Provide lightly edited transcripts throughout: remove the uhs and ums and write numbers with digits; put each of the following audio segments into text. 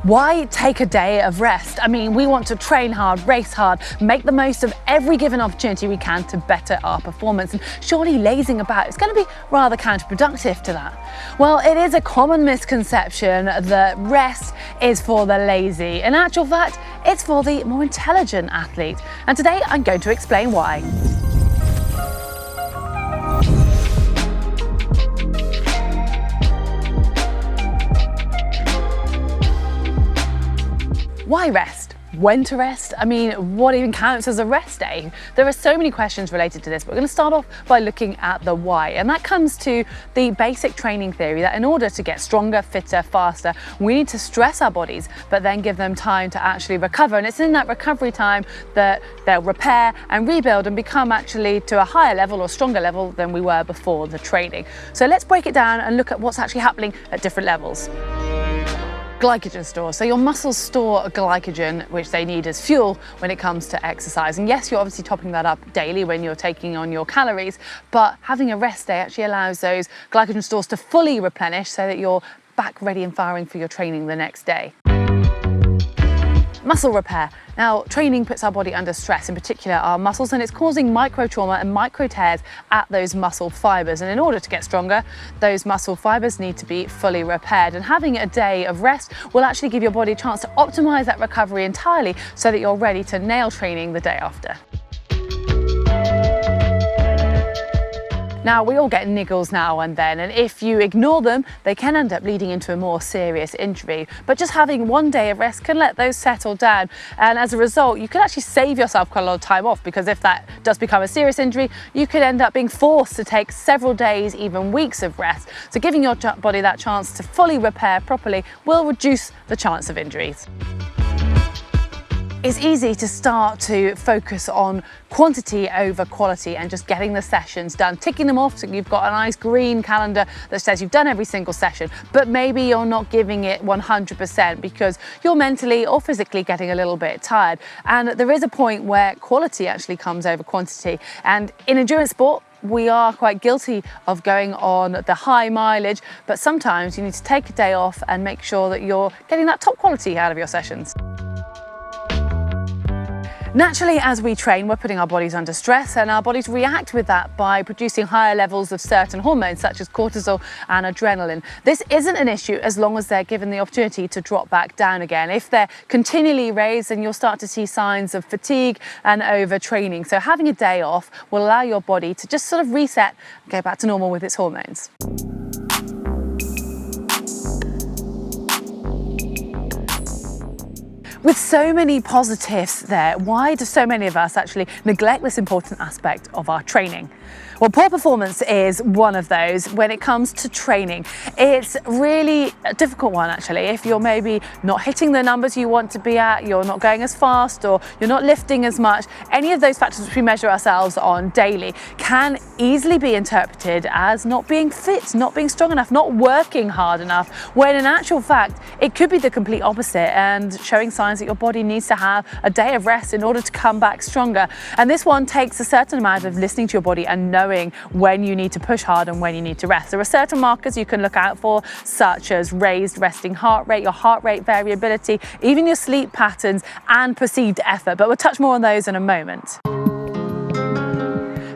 Why take a day of rest? I mean, we want to train hard, race hard, make the most of every given opportunity we can to better our performance. And surely lazing about is going to be rather counterproductive to that. Well, it is a common misconception that rest is for the lazy. In actual fact, it's for the more intelligent athlete. And today I'm going to explain why. Why rest? When to rest? I mean, what even counts as a rest day? There are so many questions related to this, but we're going to start off by looking at the why. And that comes to the basic training theory that in order to get stronger, fitter, faster, we need to stress our bodies, but then give them time to actually recover. And it's in that recovery time that they'll repair and rebuild and become actually to a higher level or stronger level than we were before the training. So let's break it down and look at what's actually happening at different levels. Glycogen store. So your muscles store glycogen, which they need as fuel when it comes to exercise. And yes, you're obviously topping that up daily when you're taking on your calories, but having a rest day actually allows those glycogen stores to fully replenish so that you're back ready and firing for your training the next day. Muscle repair. Now, training puts our body under stress, in particular our muscles, and it's causing micro trauma and micro tears at those muscle fibers. And in order to get stronger, those muscle fibers need to be fully repaired. And having a day of rest will actually give your body a chance to optimize that recovery entirely so that you're ready to nail training the day after. Now, we all get niggles now and then, and if you ignore them, they can end up leading into a more serious injury. But just having one day of rest can let those settle down. And as a result, you can actually save yourself quite a lot of time off, because if that does become a serious injury, you could end up being forced to take several days, even weeks of rest. So giving your body that chance to fully repair properly will reduce the chance of injuries. It's easy to start to focus on quantity over quality and just getting the sessions done, ticking them off so you've got a nice green calendar that says you've done every single session, but maybe you're not giving it 100% because you're mentally or physically getting a little bit tired. And there is a point where quality actually comes over quantity. And in endurance sport, we are quite guilty of going on the high mileage, but sometimes you need to take a day off and make sure that you're getting that top quality out of your sessions. Naturally, as we train, we're putting our bodies under stress, and our bodies react with that by producing higher levels of certain hormones such as cortisol and adrenaline. This isn't an issue as long as they're given the opportunity to drop back down again. If they're continually raised, then you'll start to see signs of fatigue and overtraining. So having a day off will allow your body to just sort of reset and go back to normal with its hormones. With so many positives there, why do so many of us actually neglect this important aspect of our training? Well, poor performance is one of those when it comes to training. It's really a difficult one actually. If you're maybe not hitting the numbers you want to be at, you're not going as fast, or you're not lifting as much, any of those factors which we measure ourselves on daily can easily be interpreted as not being fit, not being strong enough, not working hard enough, when in actual fact, it could be the complete opposite and showing signs that your body needs to have a day of rest in order to come back stronger. And this one takes a certain amount of listening to your body and knowing when you need to push hard and when you need to rest. There are certain markers you can look out for, such as raised resting heart rate, your heart rate variability, even your sleep patterns and perceived effort. But we'll touch more on those in a moment.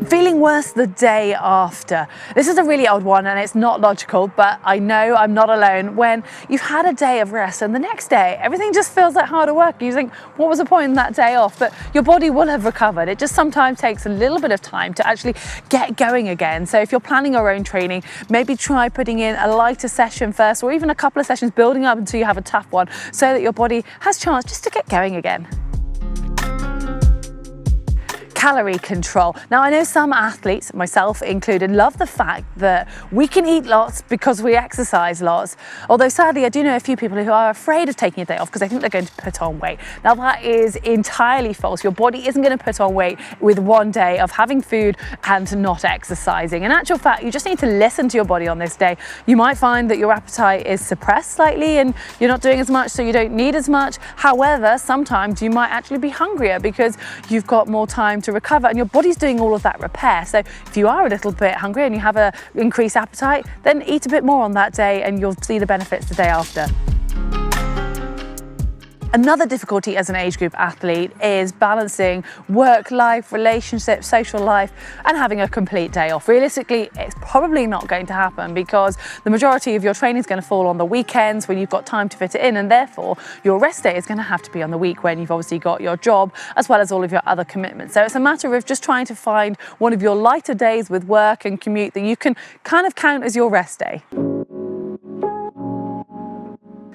Feeling worse the day after. This is a really old one and it's not logical, but I know I'm not alone when you've had a day of rest and the next day everything just feels like harder work. You think, what was the point in that day off? But your body will have recovered. It just sometimes takes a little bit of time to actually get going again. So if you're planning your own training, maybe try putting in a lighter session first, or even a couple of sessions building up until you have a tough one, so that your body has a chance just to get going again. Calorie control. Now, I know some athletes, myself included, love the fact that we can eat lots because we exercise lots. Although sadly, I do know a few people who are afraid of taking a day off because they think they're going to put on weight. Now, that is entirely false. Your body isn't going to put on weight with one day of having food and not exercising. In actual fact, you just need to listen to your body on this day. You might find that your appetite is suppressed slightly and you're not doing as much, so you don't need as much. However, sometimes you might actually be hungrier because you've got more time to recover and your body's doing all of that repair. So if you are a little bit hungry and you have an increased appetite, then eat a bit more on that day and you'll see the benefits the day after. Another difficulty as an age group athlete is balancing work life, relationships, social life, and having a complete day off. Realistically, it's probably not going to happen because the majority of your training is going to fall on the weekends when you've got time to fit it in, and therefore your rest day is going to have to be on the week when you've obviously got your job as well as all of your other commitments. So it's a matter of just trying to find one of your lighter days with work and commute that you can kind of count as your rest day.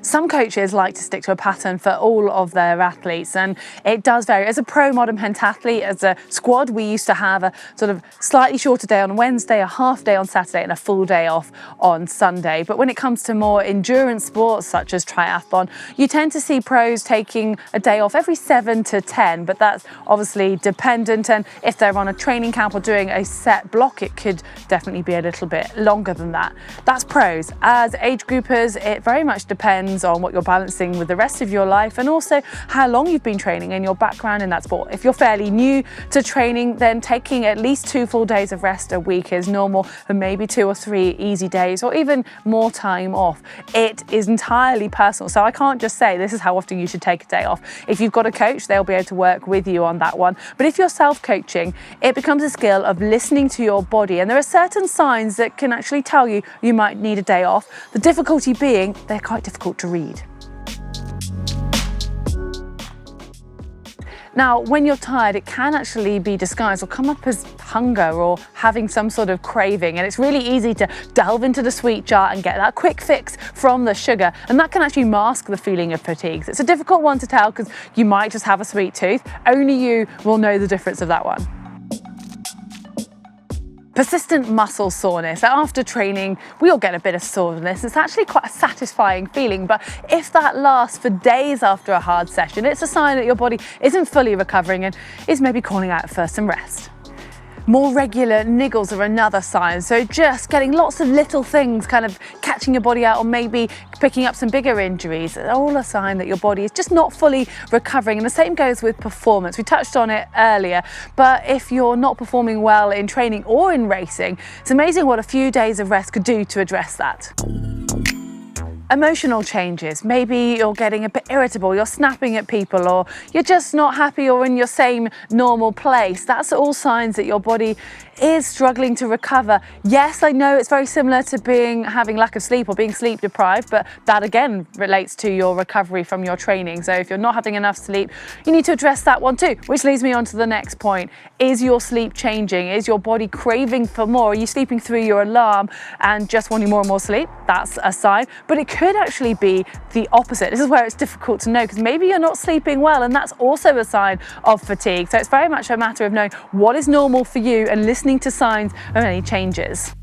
Some coaches like to stick to a pattern for all of their athletes, and it does vary. As a pro modern pentathlete, as a squad, we used to have a sort of slightly shorter day on Wednesday, a half day on Saturday, and a full day off on Sunday. But when it comes to more endurance sports, such as triathlon, you tend to see pros taking a day off every 7 to 10, but that's obviously dependent, and if they're on a training camp or doing a set block, it could definitely be a little bit longer than that. That's pros. As age groupers, it very much depends on what you're balancing with the rest of your life and also how long you've been training and your background in that sport. If you're fairly new to training, then taking at least 2 full days of rest a week is normal, and maybe 2 or 3 easy days or even more time off. It is entirely personal, so I can't just say this is how often you should take a day off. If you've got a coach, they'll be able to work with you on that one. But if you're self-coaching, it becomes a skill of listening to your body, and there are certain signs that can actually tell you you might need a day off. The difficulty being they're quite difficult to read. Now, when you're tired, it can actually be disguised or come up as hunger or having some sort of craving. And it's really easy to delve into the sweet jar and get that quick fix from the sugar. And that can actually mask the feeling of fatigue. It's a difficult one to tell because you might just have a sweet tooth. Only you will know the difference of that one. Persistent muscle soreness. After training, we all get a bit of soreness. It's actually quite a satisfying feeling, but if that lasts for days after a hard session, it's a sign that your body isn't fully recovering and is maybe calling out for some rest. More regular niggles are another sign. So just getting lots of little things kind of catching your body out, or maybe picking up some bigger injuries, are all a sign that your body is just not fully recovering. And the same goes with performance. We touched on it earlier, but if you're not performing well in training or in racing, it's amazing what a few days of rest could do to address that. Emotional changes. Maybe you're getting a bit irritable, you're snapping at people, or you're just not happy or in your same normal place. That's all signs that your body is struggling to recover. Yes, I know it's very similar to having lack of sleep or being sleep deprived, but that again relates to your recovery from your training. So if you're not having enough sleep, you need to address that one too, which leads me on to the next point. Is your sleep changing? Is your body craving for more? Are you sleeping through your alarm and just wanting more and more sleep? That's a sign, but it could actually be the opposite. This is where it's difficult to know because maybe you're not sleeping well, and that's also a sign of fatigue. So it's very much a matter of knowing what is normal for you and listening to signs of any changes.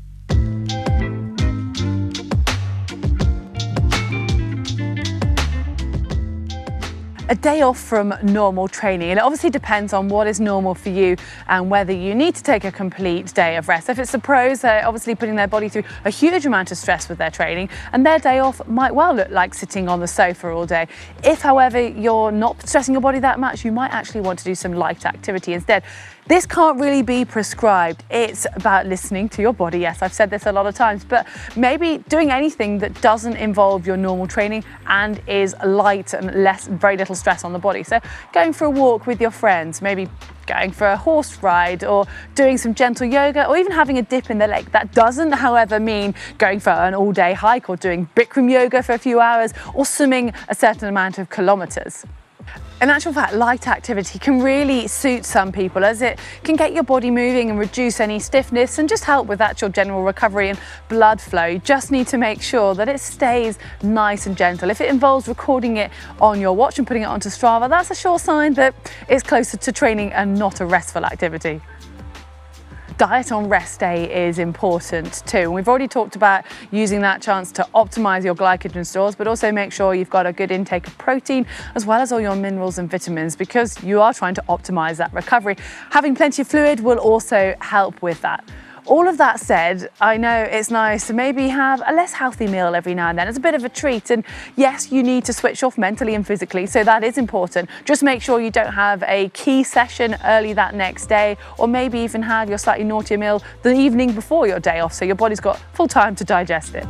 A day off from normal training, and it obviously depends on what is normal for you and whether you need to take a complete day of rest. If it's the pros, they're obviously putting their body through a huge amount of stress with their training, and their day off might well look like sitting on the sofa all day. If, however, you're not stressing your body that much, you might actually want to do some light activity instead. This can't really be prescribed. It's about listening to your body. Yes, I've said this a lot of times, but maybe doing anything that doesn't involve your normal training and is light and very little stress on the body. So going for a walk with your friends, maybe going for a horse ride, or doing some gentle yoga, or even having a dip in the lake. That doesn't, however, mean going for an all-day hike or doing Bikram yoga for a few hours or swimming a certain amount of kilometers. In actual fact, light activity can really suit some people as it can get your body moving and reduce any stiffness and just help with actual general recovery and blood flow. You just need to make sure that it stays nice and gentle. If it involves recording it on your watch and putting it onto Strava, that's a sure sign that it's closer to training and not a restful activity. Diet on rest day is important too. And we've already talked about using that chance to optimize your glycogen stores, but also make sure you've got a good intake of protein as well as all your minerals and vitamins, because you are trying to optimize that recovery. Having plenty of fluid will also help with that. All of that said, I know it's nice to maybe have a less healthy meal every now and then as a bit of a treat. And yes, you need to switch off mentally and physically, so that is important. Just make sure you don't have a key session early that next day, or maybe even have your slightly naughtier meal the evening before your day off, so your body's got full time to digest it.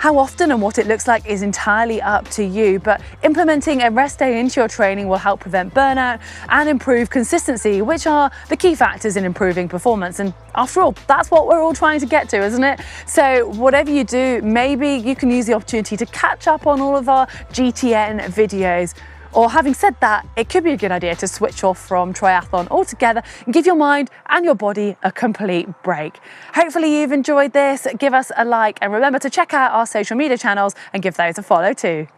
How often and what it looks like is entirely up to you, but implementing a rest day into your training will help prevent burnout and improve consistency, which are the key factors in improving performance. And after all, that's what we're all trying to get to, isn't it? So whatever you do, maybe you can use the opportunity to catch up on all of our GTN videos. Or having said that, it could be a good idea to switch off from triathlon altogether and give your mind and your body a complete break. Hopefully you've enjoyed this. Give us a like and remember to check out our social media channels and give those a follow too.